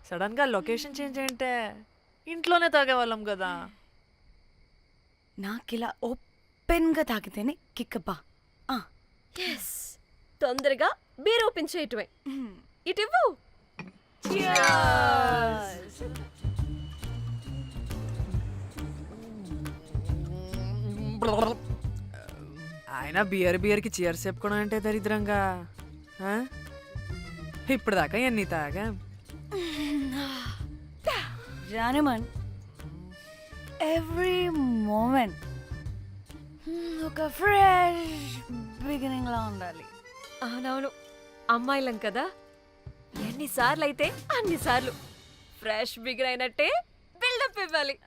Sudden గా location change అంటే ఇంట్లోనే తాగేవాళ్ళం కదా. నాకిలా ఓపెన్గా తాగితేనే కిక్కబ్బా. ఎస్, తొందరగా బీర్ ఓపెన్ చేయటమే. ఇటివ్వు. ఆయన బియర్కి చీర్స్ చెప్పుకోవడం అంటే దరిద్రంగా. ఇప్పుడు దాకా ఎన్ని తాగా. జానమన్, ఎవ్రీ మూమెంట్ ఒక ఫ్రెష్ బిగినింగ్ లా ఉండాలి. అవునవును, అమ్మాయిలం కదా, ఎన్నిసార్లు అయితే అన్నిసార్లు ఫ్రెష్ బిగిన్ అయినట్టే బిల్డప్ ఇవ్వాలి.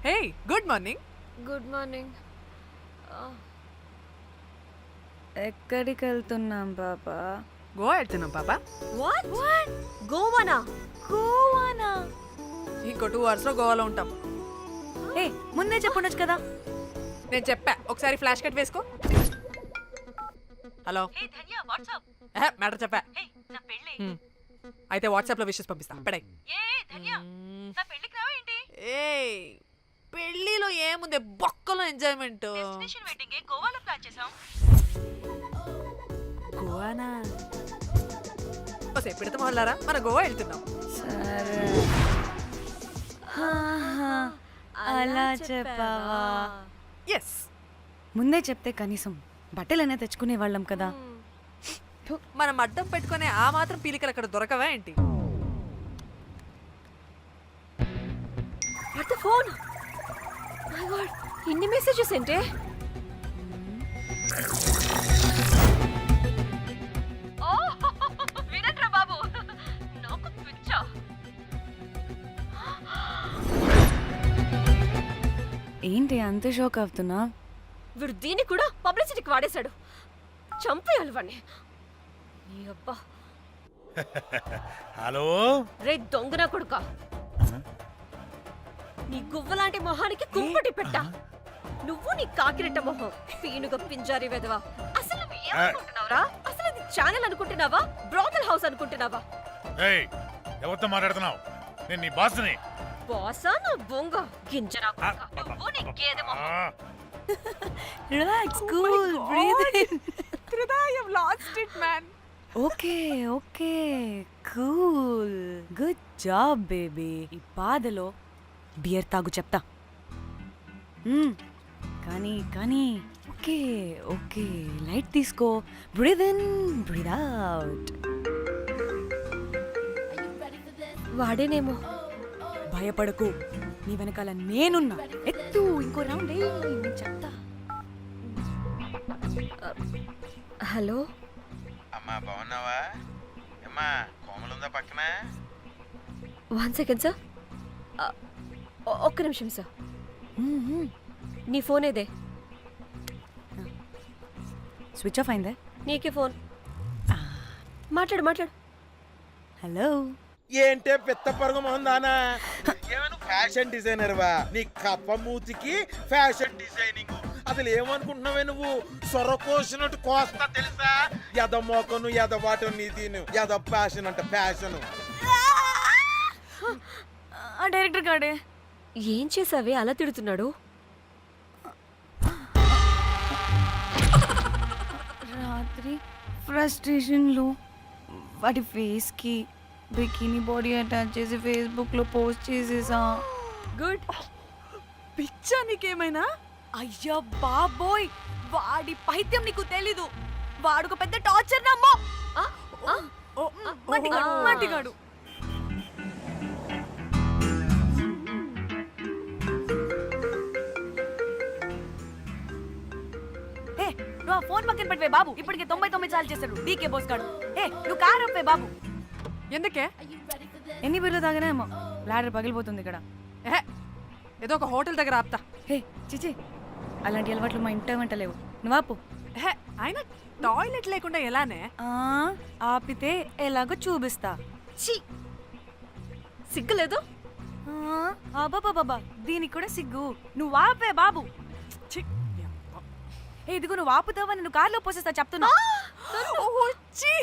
Hey, good morning. Good morning. ఎక్కడికి వెళ్తున్నాం పాపా? గోవా వెళ్తున్నాం పాపా. What what? గోవానా? గోవానా? ఇంకో 2 hours లో గోవాలో ఉంటాం. ఏ ముందే చెప్పుండొచ్చు కదా. నేను చెప్పా, ఒకసారి ఫ్లాష్ కట్ వేసుకో. హలో, మ్యాటర్ చెప్పా. అయితే వాట్సాప్ లో విషెస్ పంపిస్తా. పడే. ఏ పెళ్ళిలో ఏముంది, బొక్కలో ఎంజాయ్మెంట్. గోవానా? పెడతాం వాళ్ళారా, మన గోవా వెళ్తున్నాం. సరే, అలా చెప్పావా? ఎస్, ముందే చెప్తే కనీసం బట్టలనే తెచ్చుకునే వాళ్ళం కదా. మనం అడ్డం పెట్టుకునే ఆ మాత్రం పీలికలు అక్కడ దొరకవా ఏంటి? What the phone? My God, ఇన్ని మెసేజెస్ ఏంటే? వినట్రా బాబు, నాకు పిచ్చా. ఏంటి అంత షోక్ అవుతున్నా? వీడు దీన్ని కూడా పబ్లిసిటీకి వాడేశాడు. చంపేయాలి వాడిని. నీ అబ్బా. హలో రే దొంగన కొడుక, నీ గువ్వలాంటి మొహానికి కుంపటి పెట్ట. నువ్వు నీ కాకిరెట్ట మొహం, పీనుగ పింజారి వెదవా. అసలు నువ్వు ఏమనుకుంటున్నావురా? అసలు ఇది ఛానల్ అనుకుంటున్నావా, బ్రోకల్ హౌస్ అనుకుంటున్నావా? ఏయ్, ఎవరితో మాట్లాడుతున్నావు? నేను నీ బాస్ని. బాసా నా బొంగ గింజరా కొడుక. నువ్వు నీ గేదె మొహం. Relax, cool, breathe in. Lost it man. Okay okay, cool, good job baby. ఈ బాధలో బియర్ తాగు చెప్తా. కానీ కానీ ఓకే ఓకే, లైట్ తీసుకో. Breathe in, breathe out. వాడేనేమో. భయపడకు, నీ వెనకాల నేనున్నా. ఎత్తు, ఇంకో రౌండ్ నేను చెప్తా. హలో అమ్మా, బాగున్నావా? అమ్మా, కోమలుందా పక్కన? 1 second సార్. ఒక్క నిమిషం సార్. నీ ఫోన్ ఏదే? స్విచ్ ఆఫ్ అయిందే. నీకే ఫోన్. మాట్లాడు మాట్లాడు. హలో, ఏంటే పెద్ద పరుగు మొహందానా? ఏమైనా ఫ్యాషన్ డిజైనర్ వా? నీ కప్ప మూతికి ఫ్యాషన్ డిజైనింగ్. అసలు ఏమనుకుంటున్నావే నువ్వు? సొర కోసినట్టు కోస్తా తెలుసా? ఎద మోకను ఎద వాటను నీ తీను ఎద ఫ్యాషన్ అంట ఫ్యాషన్. ఆ డైరెక్టర్ గాడే. ఏం చేసావే అలా తిడుతున్నాడు? రాత్రి ఫ్రస్ట్రేషన్లో వాడి ఫేస్కి బికినీ బాడీ అటాచ్ చేసి ఫేస్బుక్లో పోస్ట్ చేసేసా. గుడ్. పిచ్చా నీకేమైనా? అయ్యా బాబోయ్, వాడి పైత్యం నీకు తెలీదు. వాడుక పెద్ద టార్చర్ నమ్మో. మట్టిగాడు. ఏ నువ్వు ఆ ఫోన్ పక్కన పెట్టవే బాబు. ఇప్పటికే 99 సార్లు చేశాడు డీకే బోస్ గాడు. నువ్వు కారు అప్పే బాబు. ఎందుకే? ఎన్ని బిర్లు తాగినామో లాడర్ పగిలిపోతుంది ఇక్కడ. ఏహే, ఏదో ఒక హోటల్ దగ్గర ఆపుతా. హే చిచి, అలాంటి అలవాట్లు మా ఇంట వెంట లేవు. నువ్వు ఆపు. ఏహే, అయినా టాయిలెట్ లేకుండా ఎలానే? ఆపితే ఎలాగో చూపిస్తా. ఛీ సిగ్గులేదు. బాబా దీనికి కూడా సిగ్గు. నువ్వు ఆపే బాబు. ఛీ, ఇదిగో నువ్వు ఆపుతావని నువ్వు కార్లో పోసేస్తా చెప్తున్నా. ఛీ.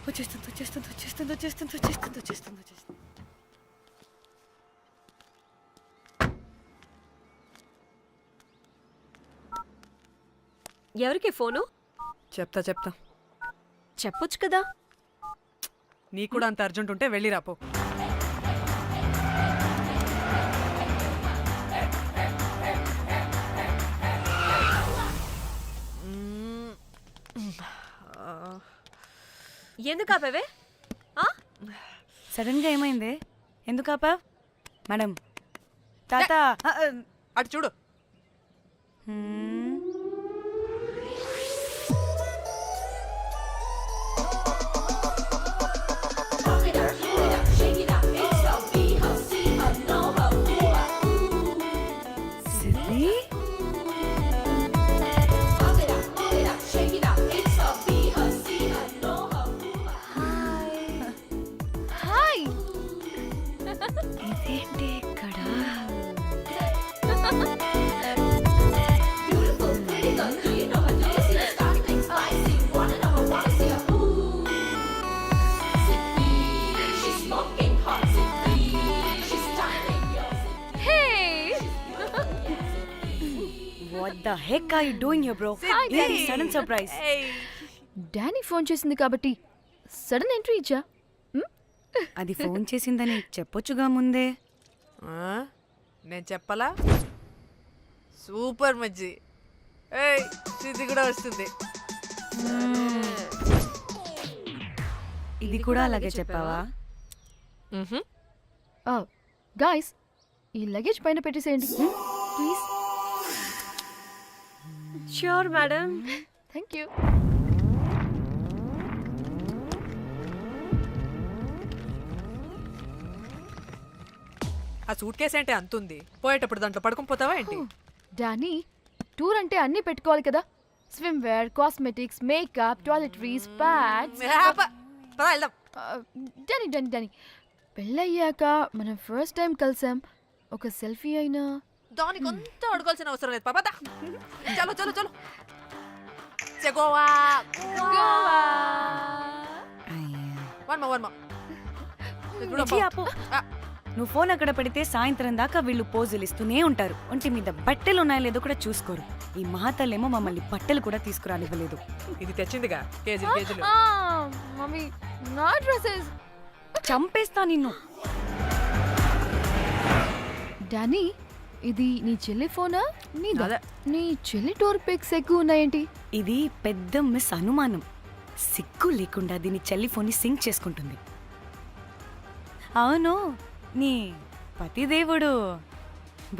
వచ్చేస్తుంది. ఎవరికి ఫోను? చెప్తా చెప్పొచ్చు కదా. నీ కూడా అంత అర్జెంట్ ఉంటే వెళ్ళి రాపో. ఎందుకు ఆపేవే? సడన్ గా ఏమైంది? ఎందుకు ఆపా? మేడం తాత అటు చూడు. ఇదేంటి ఇక్కడ? What the heck are you doing here, bro? ఏంటి సడన్ సర్ప్రైజ్? డానీ ఫోన్ చేసింది కాబట్టి సడన్ ఎంట్రీ ఇచ్చా. అది ఫోన్ చేసిందని చెప్పొచ్చుగా ముందే. నేను చెప్పలా? సూపర్ మజ్జి. ఏయ్, ఇది కూడా వస్తుంది. ఇది కూడా అలాగే చెప్పావా? గాయ్స్, ఈ లగేజ్ పైన పెట్టేసేయండి please. Sure madam. Thank you. ఆ సూట్ కేసు అంటే అంతుంది. పోయేటప్పుడు దాంట్లో పడుకుని పోతావా ఏంటి? డానీ, టూర్ అంటే అన్నీ పెట్టుకోవాలి కదా. Swimwear, cosmetics, makeup, toiletries, pads. పద వెళ్దాం. డానీ డానీ డానీ పెళ్ళయ్యాక మనం ఫస్ట్ టైం కలిసాం. ఒక సెల్ఫీ అయినా. దానికి అంతా అడగాల్సిన అవసరం లేదు పాపా. చలో చలో చలో. గోవా. వర్మ. నువ్వు ఫోన్ అక్కడ పెడితే సాయంత్రం దాకా వీళ్ళు పోజులు ఇస్తూనే ఉంటారు. ఒంటి మీద బట్టలు ఉన్నాయో లేదో కూడా చూసుకోరు. ఈ మహాతల్లేమో మమ్మల్ని బట్టలు కూడా తీసుకురానివ్వలేదు. ఇది తెచ్చిందిగా కేజీలు. మమ్మీ, నా డ్రెస్సెస్. చంపేస్తా నిన్ను. డానీ, ఇది నీ చెల్లి ఫోనా నీదా? అదే. నీ చెల్లి టూర్ పిక్స్ ఎక్కువ ఉన్నాయేంటి? ఇది పెద్ద మిస్ అనుమానం. సిగ్గు లేకుండా దీని చెల్లి ఫోన్ని సింక్ చేసుకుంటుంది. అవును, నీ పతిదేవుడు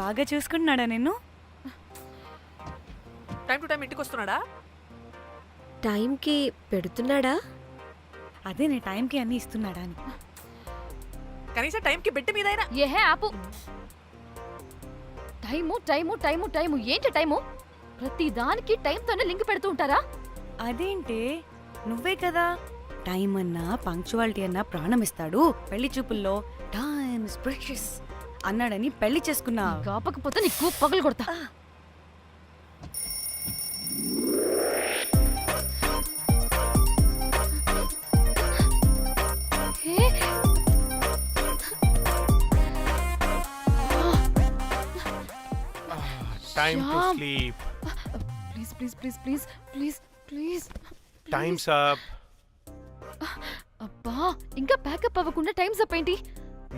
బాగా చూసుకుంటున్నాడా నిన్ను? టైం టు టైం ఇంటికి వస్తున్నాడా? టైంకి పెడుతున్నాడా? అదే నీ టైంకి అన్ని ఇస్తున్నాడా అని. కనీసం టైంకి బెట్టి మీదైనా. ఏహే ఆపు. టైము టైము టైము టైము ఏంటి టైము? ప్రతి దానికి టైంతోనే లింక్ పెడుతూ ఉంటారా? అదేంటి, నువ్వే కదా టైం అన్నా పంక్చువాలిటీ అన్నా ప్రాణం ఇస్తాడు, పెళ్లి చూపుల్లో టైమ్ ఇస్ ప్రెషియస్ అన్నాడని పెళ్లి చేసుకున్నా. కాపకపోతే నీకు పగలు కొడతా. Time to sleep. Please, please, please, please, please, please. Time's up. అబ్బా, ఇంకా ప్యాకప్ అవ్వకుండా టైమ్స్ అప్ ఏంటి?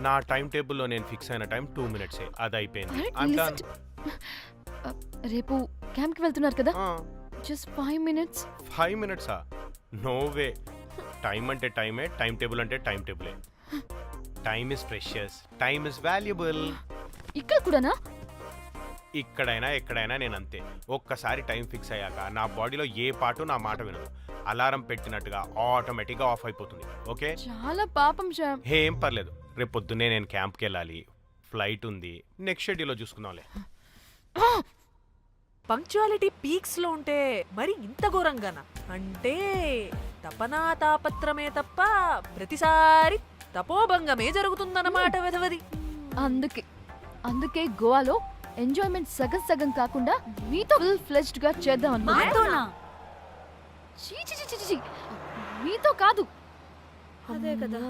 నా టైం టేబుల్లో నేను ఫిక్స్ అయిన టైం 2 minutes. అది అయిపోయింది. Alright, I'm listen done. రేపు క్యాంప్కి వెళ్తున్నారు కదా? Just 5 minutes. 5 minutes? No way. Time అంటే టైమే, టైం టేబుల్ అంటే టైం టేబులే. Time is precious, time is valuable. ఇక్కడ కూడానా? ఇక్కడైనా ఎక్కడైనా నేను అంతే. ఒక్కసారి టైం ఫిక్స్ అయ్యాక నా బాడీలో ఏ పాటు నా మాట వినదు. అలారం పెట్టినట్టుగా ఆటోమేటిక్గా ఆఫ్ అయిపోతుంది. ఓకే, చాలా పాపం శ్యామ్. ఏం పర్లేదు. రేపు పొద్దున్నే నేను క్యాంప్కి వెళ్ళాలి, ఫ్లైట్ ఉంది. నెక్స్ట్ షెడ్యూల్లో చూసుకుందాంలే. పంక్చువాలిటీ పీక్స్ లో ఉంటే మరి ఇంత ఘోరంగానా? అంటే తపనా తాపత్రమే తప్ప ప్రతిసారి తపోభంగమే జరుగుతుందన్నమాట వెధవది. అందుకే గోవాలో ఎంజాయ్మెంట్ సగం సగం కాకుండా మీతో ఫుల్ ఫ్లెజ్డ్ గా చేద్దాం అనుకున్నా. మాతోనా? చీ చీ చీ చీ చీ. మీతో కాదు. అదే కదా